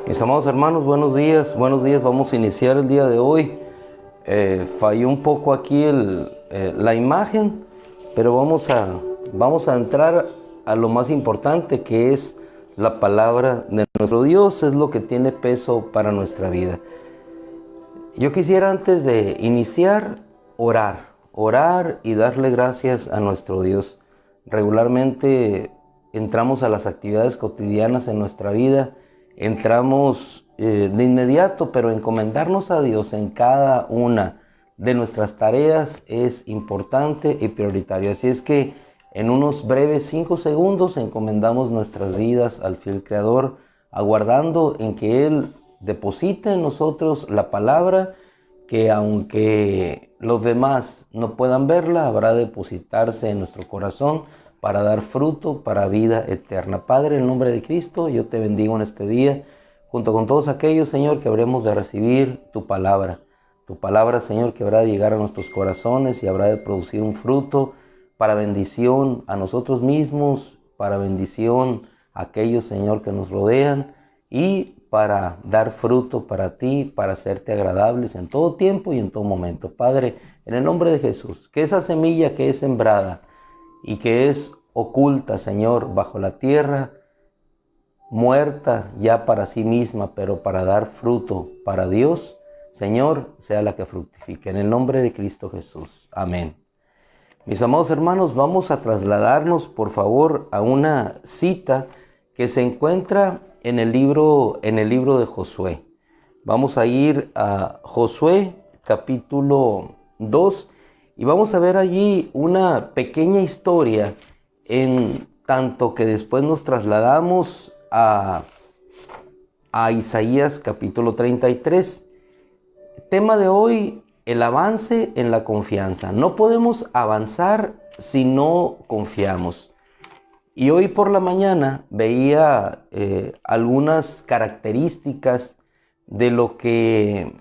Mis amados hermanos, buenos días, vamos a iniciar el día de hoy. Falló un poco aquí la imagen, pero vamos a entrar a lo más importante, que es la palabra de nuestro Dios, es lo que tiene peso para nuestra vida. Yo quisiera, antes de iniciar, orar y darle gracias a nuestro Dios. Regularmente entramos a las actividades cotidianas en nuestra vida, entramos de inmediato, pero encomendarnos a Dios en cada una de nuestras tareas es importante y prioritario. Así es que en unos breves 5 segundos encomendamos nuestras vidas al fiel Creador, aguardando en que Él deposite en nosotros la palabra que, aunque los demás no puedan verla, habrá de depositarse en nuestro corazón para dar fruto para vida eterna. Padre, en el nombre de Cristo, yo te bendigo en este día, junto con todos aquellos, Señor, que habremos de recibir tu palabra. Tu palabra, Señor, que habrá de llegar a nuestros corazones y habrá de producir un fruto para bendición a nosotros mismos, para bendición a aquellos, Señor, que nos rodean, y para dar fruto para ti, para hacerte agradables en todo tiempo y en todo momento. Padre, en el nombre de Jesús, que esa semilla que es sembrada y que es oculta, Señor, bajo la tierra, muerta ya para sí misma, pero para dar fruto para Dios, Señor, sea la que fructifique. En el nombre de Cristo Jesús. Amén. Mis amados hermanos, vamos a trasladarnos, por favor, a una cita que se encuentra en el libro de Josué. Vamos a ir a Josué, capítulo 2, y vamos a ver allí una pequeña historia, en tanto que después nos trasladamos a Isaías, capítulo 33. Tema de hoy: el avance en la confianza. No podemos avanzar si no confiamos. Y hoy por la mañana veía algunas características de lo que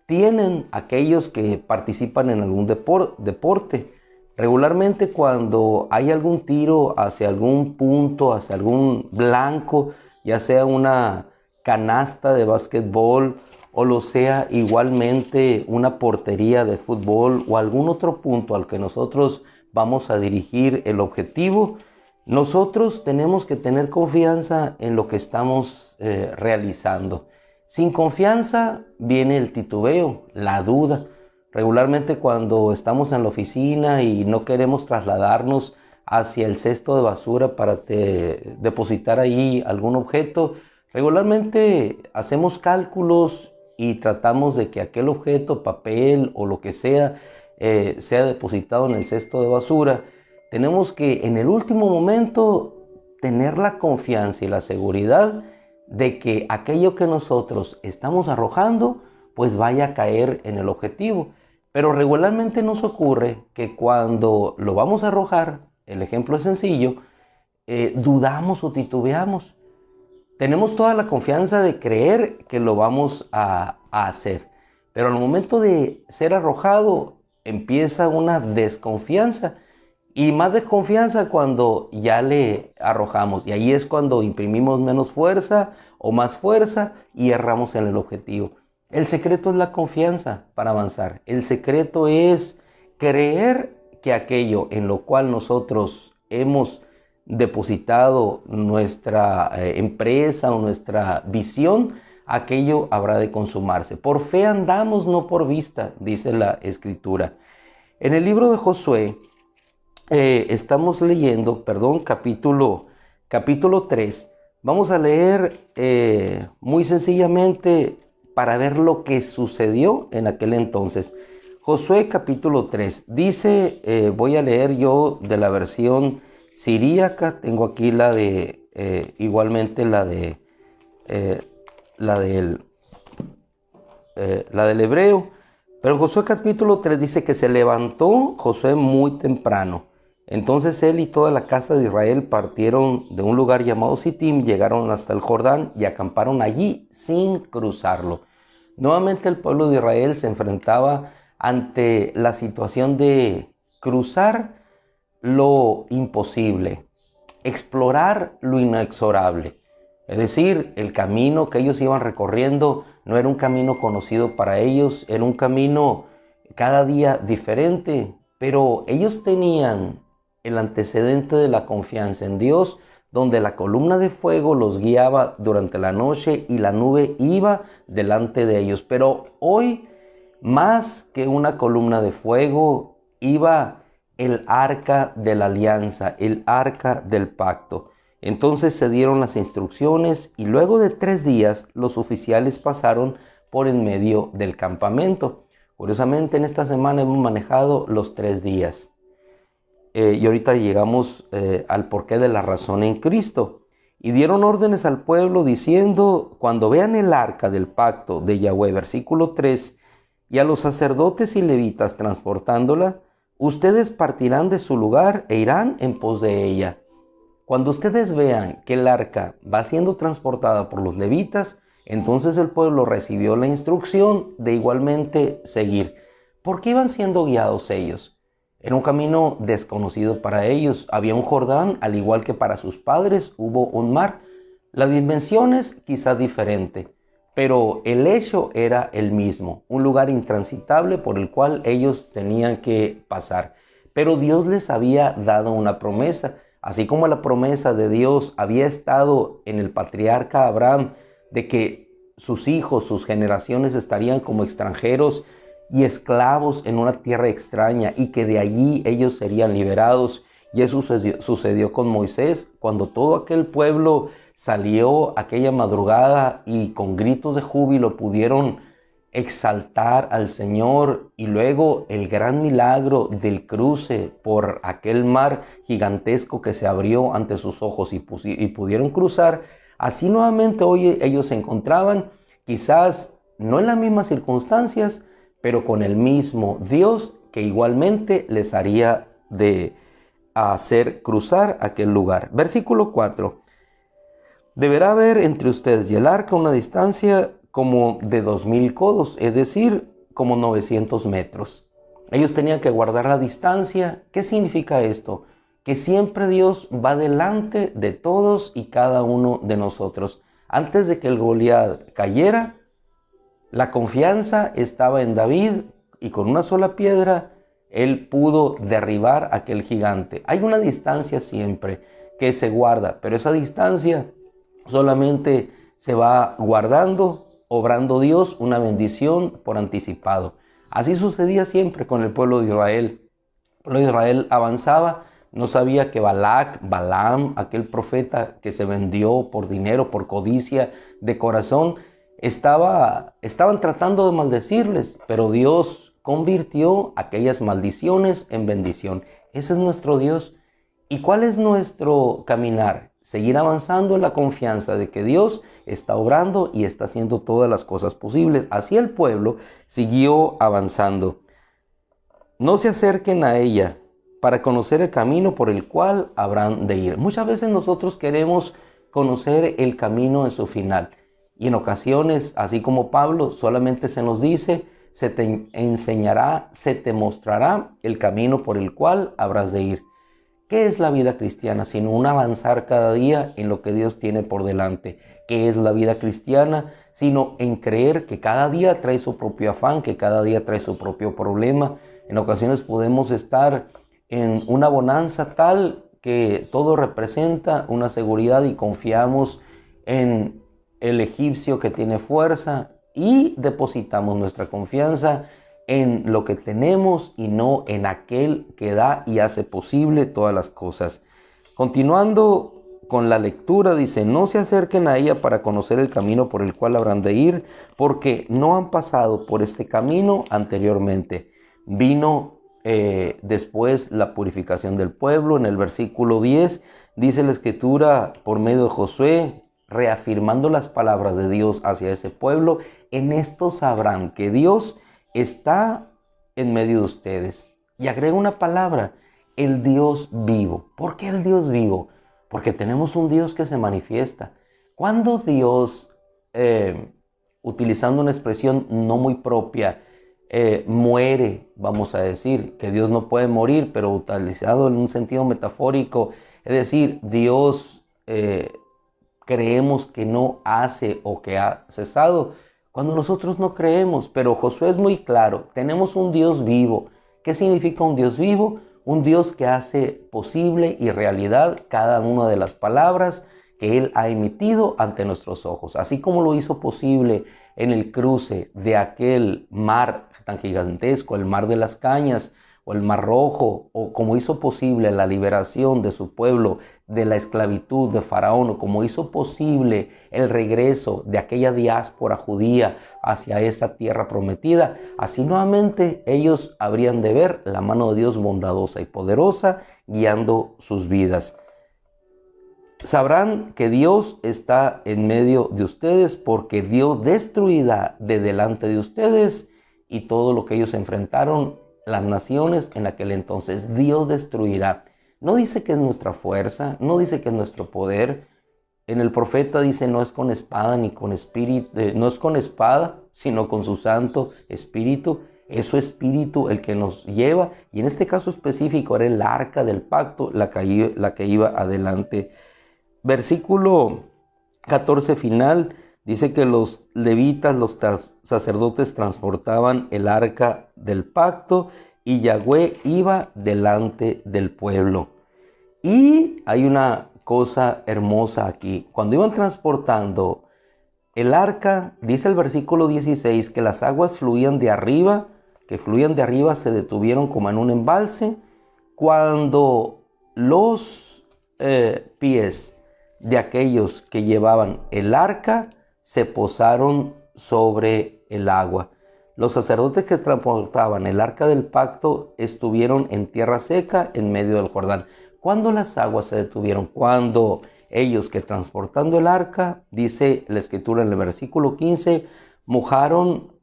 tienen aquellos que participan en algún deporte. Regularmente, cuando hay algún tiro hacia algún punto, hacia algún blanco, ya sea una canasta de básquetbol o lo sea igualmente una portería de fútbol o algún otro punto al que nosotros vamos a dirigir el objetivo, nosotros tenemos que tener confianza en lo que estamos realizando. Sin confianza viene el titubeo, la duda. Regularmente, cuando estamos en la oficina y no queremos trasladarnos hacia el cesto de basura para depositar ahí algún objeto, regularmente hacemos cálculos y tratamos de que aquel objeto, papel o lo que sea depositado en el cesto de basura. Tenemos que, en el último momento, tener la confianza y la seguridad de que aquello que nosotros estamos arrojando pues vaya a caer en el objetivo. Pero regularmente nos ocurre que cuando lo vamos a arrojar, el ejemplo es sencillo, dudamos o titubeamos. Tenemos toda la confianza de creer que lo vamos a hacer, pero al momento de ser arrojado empieza una desconfianza, y más desconfianza cuando ya le arrojamos, y ahí es cuando imprimimos menos fuerza o más fuerza y erramos en el objetivo. El secreto es la confianza para avanzar. El secreto es creer que aquello en lo cual nosotros hemos depositado nuestra empresa o nuestra visión, aquello habrá de consumarse. Por fe andamos, no por vista, dice la Escritura. En el libro de Josué estamos leyendo, capítulo 3. Vamos a leer muy sencillamente para ver lo que sucedió en aquel entonces. Josué capítulo 3 dice, voy a leer yo de la versión siríaca, tengo aquí la de igualmente la del hebreo, pero Josué capítulo 3 dice que se levantó Josué muy temprano. Entonces él y toda la casa de Israel partieron de un lugar llamado Sittim, llegaron hasta el Jordán y acamparon allí sin cruzarlo. Nuevamente el pueblo de Israel se enfrentaba ante la situación de cruzar lo imposible, explorar lo inexorable. Es decir, el camino que ellos iban recorriendo no era un camino conocido para ellos, era un camino cada día diferente, pero ellos tenían el antecedente de la confianza en Dios, donde la columna de fuego los guiaba durante la noche y la nube iba delante de ellos. Pero hoy, más que una columna de fuego, iba el arca de la alianza, el arca del pacto. Entonces se dieron las instrucciones y luego de 3 días los oficiales pasaron por en medio del campamento. Curiosamente, en esta semana hemos manejado los 3 días. Y ahorita llegamos al porqué de la razón en Cristo. Y dieron órdenes al pueblo diciendo: cuando vean el arca del pacto de Yahweh, versículo 3, y a los sacerdotes y levitas transportándola, ustedes partirán de su lugar e irán en pos de ella. Cuando ustedes vean que el arca va siendo transportada por los levitas, entonces el pueblo recibió la instrucción de igualmente seguir. ¿Por qué iban siendo guiados ellos? Era un camino desconocido para ellos. Había un Jordán, al igual que para sus padres hubo un mar. Las dimensiones quizás diferente, pero el hecho era el mismo, un lugar intransitable por el cual ellos tenían que pasar. Pero Dios les había dado una promesa. Así como la promesa de Dios había estado en el patriarca Abraham de que sus hijos, sus generaciones estarían como extranjeros y esclavos en una tierra extraña y que de allí ellos serían liberados. Y eso sucedió con Moisés cuando todo aquel pueblo salió aquella madrugada y con gritos de júbilo pudieron exaltar al Señor, y luego el gran milagro del cruce por aquel mar gigantesco que se abrió ante sus ojos y pudieron cruzar. Así nuevamente hoy ellos se encontraban, quizás no en las mismas circunstancias, pero con el mismo Dios que igualmente les haría de hacer cruzar aquel lugar. Versículo 4. Deberá haber entre ustedes y el arca una distancia como de 2000 codos, es decir, como 900 metros. Ellos tenían que guardar la distancia. ¿Qué significa esto? Que siempre Dios va delante de todos y cada uno de nosotros. Antes de que el Goliat cayera, la confianza estaba en David y con una sola piedra él pudo derribar a aquel gigante. Hay una distancia siempre que se guarda, pero esa distancia solamente se va guardando, obrando Dios una bendición por anticipado. Así sucedía siempre con el pueblo de Israel. El pueblo de Israel avanzaba, no sabía que Balaam, aquel profeta que se vendió por dinero, por codicia de corazón, estaban tratando de maldecirles, pero Dios convirtió aquellas maldiciones en bendición. Ese es nuestro Dios. ¿Y cuál es nuestro caminar? Seguir avanzando en la confianza de que Dios está obrando y está haciendo todas las cosas posibles. Así el pueblo siguió avanzando. No se acerquen a ella para conocer el camino por el cual habrán de ir. Muchas veces nosotros queremos conocer el camino en su final. Y en ocasiones, así como Pablo, solamente se nos dice: se te enseñará, se te mostrará el camino por el cual habrás de ir. ¿Qué es la vida cristiana? Sino un avanzar cada día en lo que Dios tiene por delante. ¿Qué es la vida cristiana? Sino en creer que cada día trae su propio afán, que cada día trae su propio problema. En ocasiones podemos estar en una bonanza tal que todo representa una seguridad y confiamos en el egipcio que tiene fuerza y depositamos nuestra confianza en lo que tenemos y no en aquel que da y hace posible todas las cosas. Continuando con la lectura, dice: no se acerquen a ella para conocer el camino por el cual habrán de ir, porque no han pasado por este camino anteriormente. Vino después la purificación del pueblo. En el versículo 10 dice la escritura por medio de Josué, reafirmando las palabras de Dios hacia ese pueblo: en esto sabrán que Dios está en medio de ustedes. Y agrega una palabra: el Dios vivo. ¿Por qué el Dios vivo? Porque tenemos un Dios que se manifiesta. Cuando Dios, utilizando una expresión no muy propia, muere, vamos a decir que Dios no puede morir, pero utilizado en un sentido metafórico, es decir, Dios creemos que no hace o que ha cesado, cuando nosotros no creemos. Pero Josué es muy claro, tenemos un Dios vivo. ¿Qué significa un Dios vivo? Un Dios que hace posible y realidad cada una de las palabras que Él ha emitido ante nuestros ojos. Así como lo hizo posible en el cruce de aquel mar tan gigantesco, el mar de las Cañas, o el Mar Rojo, o como hizo posible la liberación de su pueblo de la esclavitud de Faraón, o como hizo posible el regreso de aquella diáspora judía hacia esa tierra prometida, así nuevamente ellos habrían de ver la mano de Dios bondadosa y poderosa guiando sus vidas. Sabrán que Dios está en medio de ustedes, porque Dios destruirá de delante de ustedes y todo lo que ellos enfrentaron, las naciones en aquel entonces. Dios destruirá. No dice que es nuestra fuerza, no dice que es nuestro poder. En el profeta dice, no es con espada ni con espíritu, no es con espada, sino con su Santo Espíritu. Es su Espíritu el que nos lleva, y en este caso específico era el arca del pacto la que iba adelante. Versículo 14 final dice que los levitas, los sacerdotes transportaban el arca del pacto y Yahweh iba delante del pueblo. Y hay una cosa hermosa aquí. Cuando iban transportando el arca, dice el versículo 16 que las aguas fluían de arriba, se detuvieron como en un embalse. Cuando los pies de aquellos que llevaban el arca se posaron sobre el agua. Los sacerdotes que transportaban el arca del pacto estuvieron en tierra seca en medio del Jordán. Cuando las aguas se detuvieron, cuando ellos que transportando el arca, dice la escritura en el versículo 15, mojaron,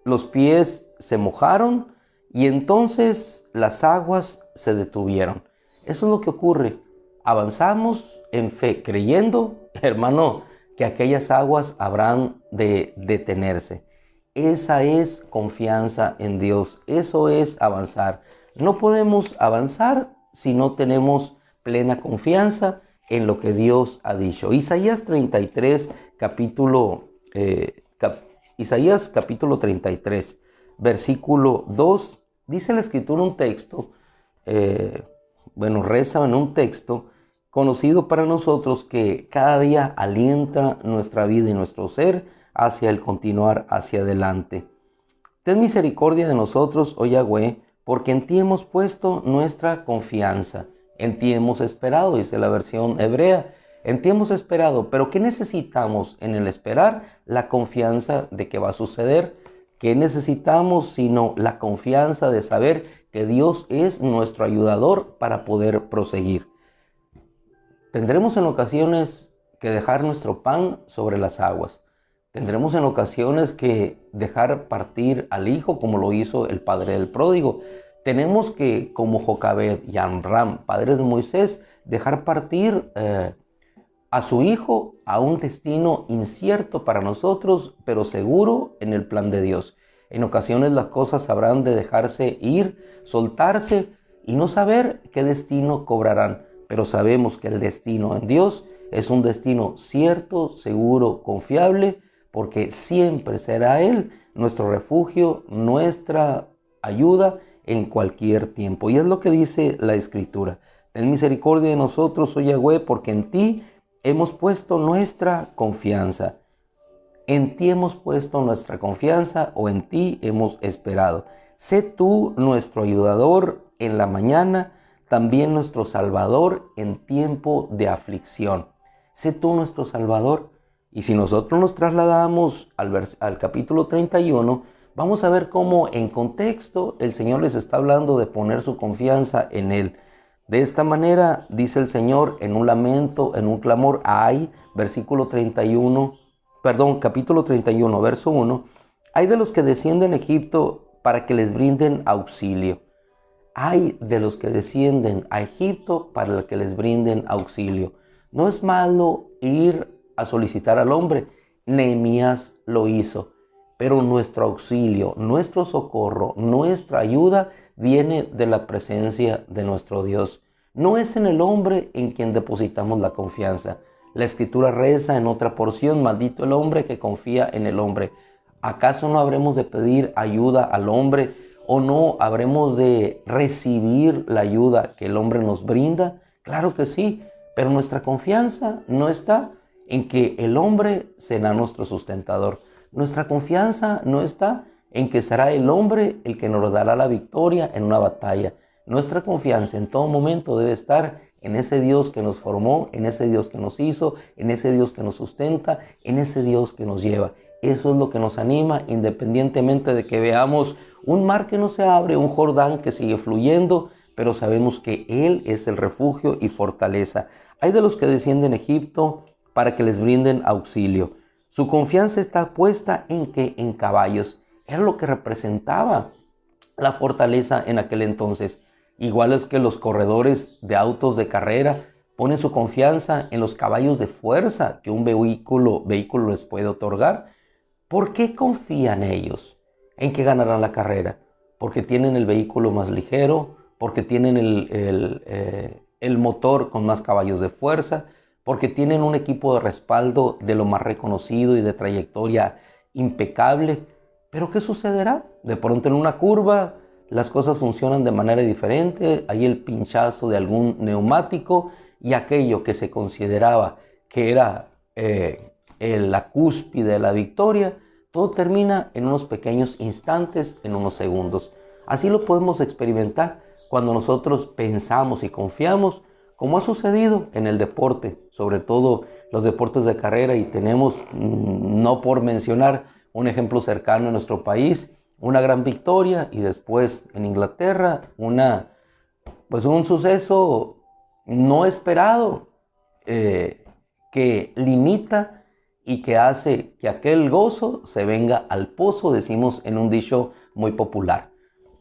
los pies se mojaron y entonces las aguas se detuvieron. Eso es lo que ocurre. Avanzamos en fe, creyendo, hermano, que aquellas aguas habrán de detenerse. Esa es confianza en Dios. Eso es avanzar. No podemos avanzar si no tenemos plena confianza en lo que Dios ha dicho. Isaías 33, Isaías capítulo 33, versículo 2, dice la escritura un texto, reza en un texto conocido para nosotros que cada día alienta nuestra vida y nuestro ser hacia el continuar hacia adelante. Ten misericordia de nosotros, oh Yahweh, porque en ti hemos puesto nuestra confianza. En ti hemos esperado, dice la versión hebrea. En ti hemos esperado, pero ¿qué necesitamos en el esperar? La confianza de que va a suceder. ¿Qué necesitamos sino la confianza de saber que Dios es nuestro ayudador para poder proseguir? Tendremos en ocasiones que dejar nuestro pan sobre las aguas. Tendremos en ocasiones que dejar partir al hijo como lo hizo el padre del pródigo. Tenemos que, como Jocabed y Amram, padres de Moisés, dejar partir a su hijo a un destino incierto para nosotros, pero seguro en el plan de Dios. En ocasiones las cosas habrán de dejarse ir, soltarse y no saber qué destino cobrarán. Pero sabemos que el destino en Dios es un destino cierto, seguro, confiable, porque siempre será Él nuestro refugio, nuestra ayuda en cualquier tiempo. Y es lo que dice la Escritura. Ten misericordia de nosotros, oh Yahweh, porque en ti hemos puesto nuestra confianza. En ti hemos puesto nuestra confianza o en ti hemos esperado. Sé tú nuestro ayudador en la mañana, también nuestro Salvador en tiempo de aflicción. Sé tú nuestro Salvador. Y si nosotros nos trasladamos al capítulo 31, vamos a ver cómo en contexto el Señor les está hablando de poner su confianza en Él. De esta manera dice el Señor en un lamento, en un clamor, ay, capítulo 31, verso 1, ay de los que descienden a Egipto para que les brinden auxilio. Ay de los que descienden a Egipto para que les brinden auxilio. No es malo ir a solicitar al hombre. Nehemías lo hizo. Pero nuestro auxilio, nuestro socorro, nuestra ayuda viene de la presencia de nuestro Dios. No es en el hombre en quien depositamos la confianza. La Escritura reza en otra porción: maldito el hombre que confía en el hombre. ¿Acaso no habremos de pedir ayuda al hombre o no habremos de recibir la ayuda que el hombre nos brinda? Claro que sí, pero nuestra confianza no está en que el hombre será nuestro sustentador. Nuestra confianza no está en que será el hombre el que nos dará la victoria en una batalla. Nuestra confianza en todo momento debe estar en ese Dios que nos formó, en ese Dios que nos hizo, en ese Dios que nos sustenta, en ese Dios que nos lleva. Eso es lo que nos anima, independientemente de que veamos un mar que no se abre, un Jordán que sigue fluyendo, pero sabemos que Él es el refugio y fortaleza. Hay de los que descienden a Egipto para que les brinden auxilio. Su confianza está puesta en que en caballos. Era lo que representaba la fortaleza en aquel entonces. Igual es que los corredores de autos de carrera ponen su confianza en los caballos de fuerza que un vehículo les puede otorgar. ¿Por qué confían ellos en que ganarán la carrera? Porque tienen el vehículo más ligero, porque tienen el motor con más caballos de fuerza, porque tienen un equipo de respaldo de lo más reconocido y de trayectoria impecable. ¿Pero qué sucederá? De pronto en una curva las cosas funcionan de manera diferente, hay el pinchazo de algún neumático y aquello que se consideraba que era la cúspide de la victoria, todo termina en unos pequeños instantes, en unos segundos. Así lo podemos experimentar cuando nosotros pensamos y confiamos, como ha sucedido en el deporte, sobre todo los deportes de carrera, y tenemos, no por mencionar un ejemplo cercano en nuestro país, una gran victoria, y después en Inglaterra un suceso no esperado que limita y que hace que aquel gozo se venga al pozo, decimos en un dicho muy popular.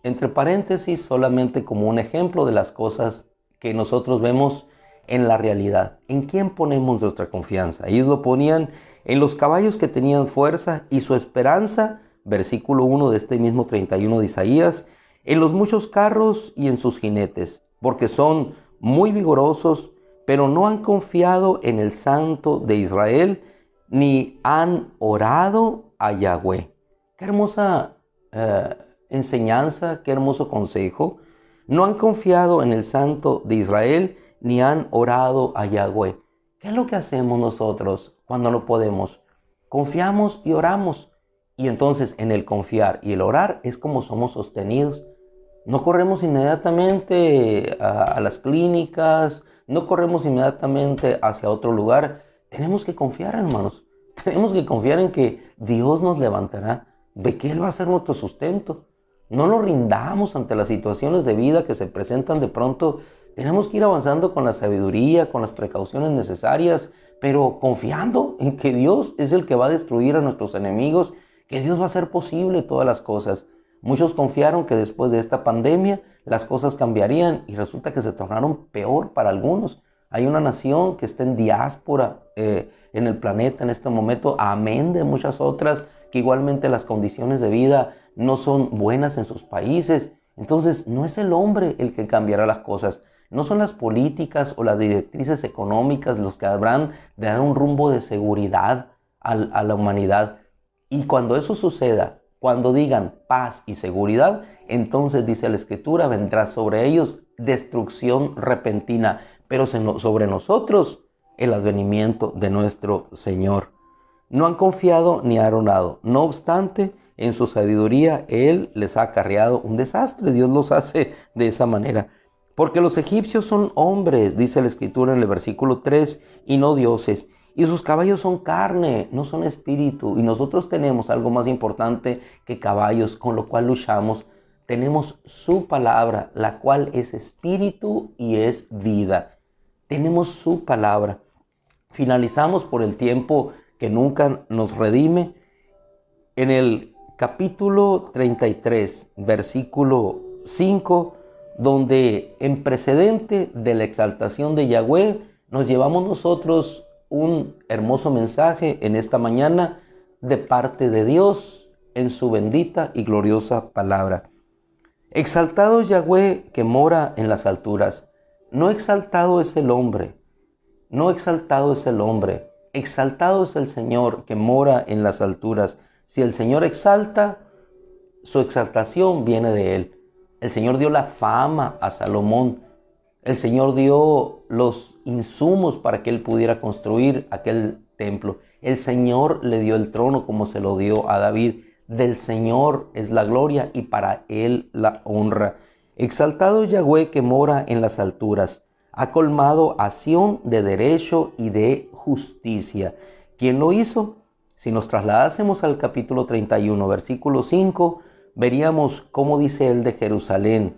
Entre paréntesis, solamente como un ejemplo de las cosas que nosotros vemos en la realidad. ¿En quién ponemos nuestra confianza? Ellos lo ponían en los caballos que tenían fuerza y su esperanza, versículo 1 de este mismo 31 de Isaías, en los muchos carros y en sus jinetes, porque son muy vigorosos, pero no han confiado en el Santo de Israel, ni han orado a Yahweh. Qué hermosa enseñanza, qué hermoso consejo. No han confiado en el Santo de Israel, ni han orado a Yahweh. ¿Qué es lo que hacemos nosotros cuando no podemos? Confiamos y oramos. Y entonces en el confiar y el orar es como somos sostenidos. No corremos inmediatamente a las clínicas, no corremos inmediatamente hacia otro lugar. Tenemos que confiar, hermanos. Tenemos que confiar en que Dios nos levantará, de que Él va a ser nuestro sustento. No nos rindamos ante las situaciones de vida que se presentan de pronto. Tenemos que ir avanzando con la sabiduría, con las precauciones necesarias, pero confiando en que Dios es el que va a destruir a nuestros enemigos, que Dios va a hacer posible todas las cosas. Muchos confiaron que después de esta pandemia las cosas cambiarían y resulta que se tornaron peor para algunos. Hay una nación que está en diáspora en el planeta en este momento, amén de muchas otras, que igualmente las condiciones de vida no son buenas en sus países. Entonces no es el hombre el que cambiará las cosas, no son las políticas o las directrices económicas los que habrán de dar un rumbo de seguridad a la humanidad. Y cuando eso suceda, cuando digan paz y seguridad, entonces dice la Escritura, vendrá sobre ellos destrucción repentina, pero sobre nosotros el advenimiento de nuestro Señor. No han confiado ni han orado. No obstante, en su sabiduría, Él les ha acarreado un desastre. Dios los hace de esa manera. Porque los egipcios son hombres, dice la Escritura en el versículo 3, y no dioses. Y sus caballos son carne, no son espíritu. Y nosotros tenemos algo más importante que caballos, con lo cual luchamos. Tenemos su palabra, la cual es espíritu y es vida. Tenemos su palabra. Finalizamos por el tiempo que nunca nos redime. En el capítulo 33, versículo 5, donde en precedente de la exaltación de Yahweh, nos llevamos nosotros un hermoso mensaje en esta mañana de parte de Dios en su bendita y gloriosa palabra. Exaltado Yahweh que mora en las alturas, no exaltado es el hombre, No exaltado es el hombre, exaltado es el Señor que mora en las alturas. Si el Señor exalta, su exaltación viene de Él. El Señor dio la fama a Salomón. El Señor dio los insumos para que Él pudiera construir aquel templo. El Señor le dio el trono como se lo dio a David. Del Señor es la gloria y para Él la honra. Exaltado Yahweh que mora en las alturas. Ha colmado a Sión de derecho y de justicia. ¿Quién lo hizo? Si nos trasladásemos al capítulo 31, versículo 5, veríamos cómo dice él de Jerusalén.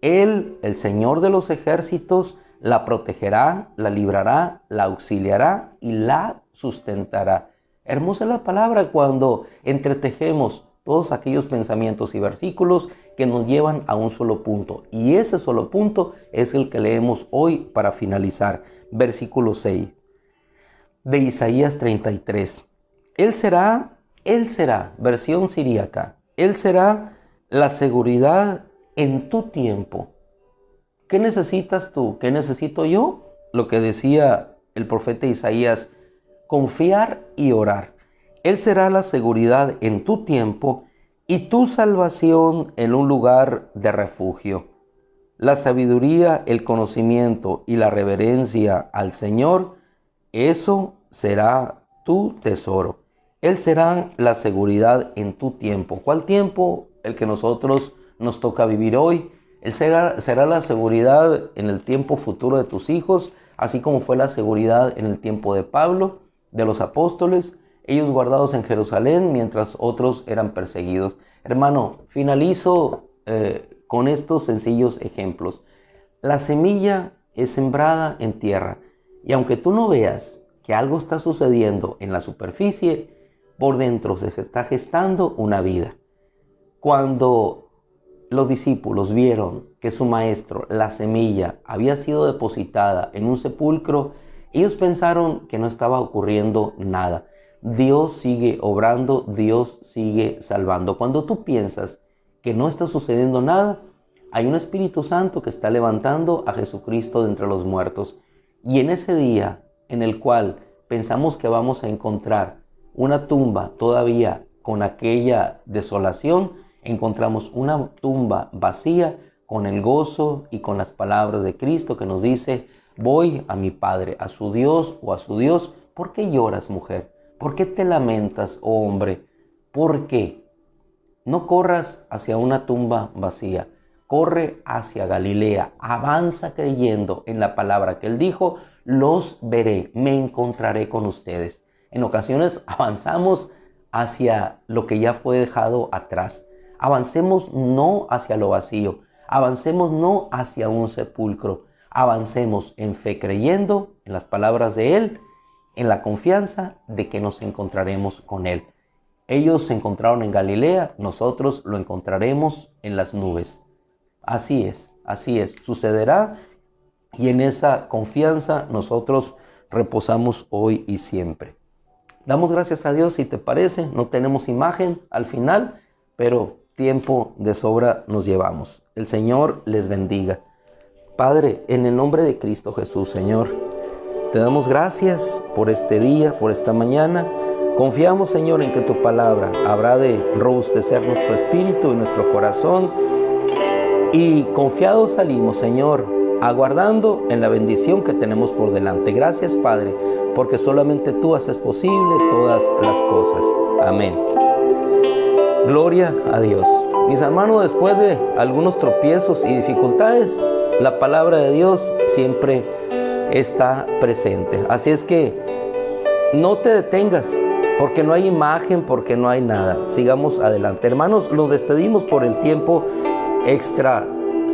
Él, el Señor de los ejércitos, la protegerá, la librará, la auxiliará y la sustentará. Hermosa la palabra cuando entretejemos todos aquellos pensamientos y versículos que nos llevan a un solo punto. Y ese solo punto es el que leemos hoy para finalizar. Versículo 6 de Isaías 33. Él será, versión siríaca, Él será la seguridad en tu tiempo. ¿Qué necesitas tú? ¿Qué necesito yo? Lo que decía el profeta Isaías, confiar y orar. Él será la seguridad en tu tiempo y tu salvación en un lugar de refugio. La sabiduría, el conocimiento y la reverencia al Señor, eso será tu tesoro. Él será la seguridad en tu tiempo. ¿Cuál tiempo? El que nosotros nos toca vivir hoy. Él será la seguridad en el tiempo futuro de tus hijos, así como fue la seguridad en el tiempo de Pablo, de los apóstoles, ellos guardados en Jerusalén mientras otros eran perseguidos. Hermano, finalizo con estos sencillos ejemplos. La semilla es sembrada en tierra y aunque tú no veas que algo está sucediendo en la superficie, por dentro se está gestando una vida. Cuando los discípulos vieron que su maestro, la semilla, había sido depositada en un sepulcro, ellos pensaron que no estaba ocurriendo nada. Dios sigue obrando, Dios sigue salvando. Cuando tú piensas que no está sucediendo nada, hay un Espíritu Santo que está levantando a Jesucristo de entre los muertos. Y en ese día en el cual pensamos que vamos a encontrar una tumba todavía con aquella desolación, encontramos una tumba vacía con el gozo y con las palabras de Cristo que nos dice: voy a mi Padre, a su Dios o a su Dios. ¿Por qué lloras, mujer? ¿Por qué te lamentas, oh hombre? ¿Por qué? No corras hacia una tumba vacía, corre hacia Galilea, avanza creyendo en la palabra que Él dijo: los veré, me encontraré con ustedes. En ocasiones avanzamos hacia lo que ya fue dejado atrás. Avancemos no hacia lo vacío, avancemos no hacia un sepulcro, avancemos en fe creyendo en las palabras de Él, en la confianza de que nos encontraremos con Él. Ellos se encontraron en Galilea, nosotros lo encontraremos en las nubes. Así es, sucederá y en esa confianza nosotros reposamos hoy y siempre. Damos gracias a Dios, si te parece, no tenemos imagen al final, pero tiempo de sobra nos llevamos. El Señor les bendiga. Padre, en el nombre de Cristo Jesús, Señor, te damos gracias por este día, por esta mañana. Confiamos, Señor, en que tu palabra habrá de robustecer nuestro espíritu y nuestro corazón. Y confiados salimos, Señor, aguardando en la bendición que tenemos por delante. Gracias, Padre, porque solamente tú haces posible todas las cosas. Amén. Gloria a Dios. Mis hermanos, después de algunos tropiezos y dificultades, la palabra de Dios siempre está presente. Así es que no te detengas, porque no hay imagen, porque no hay nada. Sigamos adelante. Hermanos, nos despedimos por el tiempo extra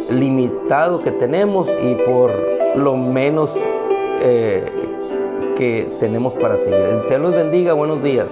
limitado que tenemos y por lo menos que tenemos para seguir. El Señor los bendiga. Buenos días.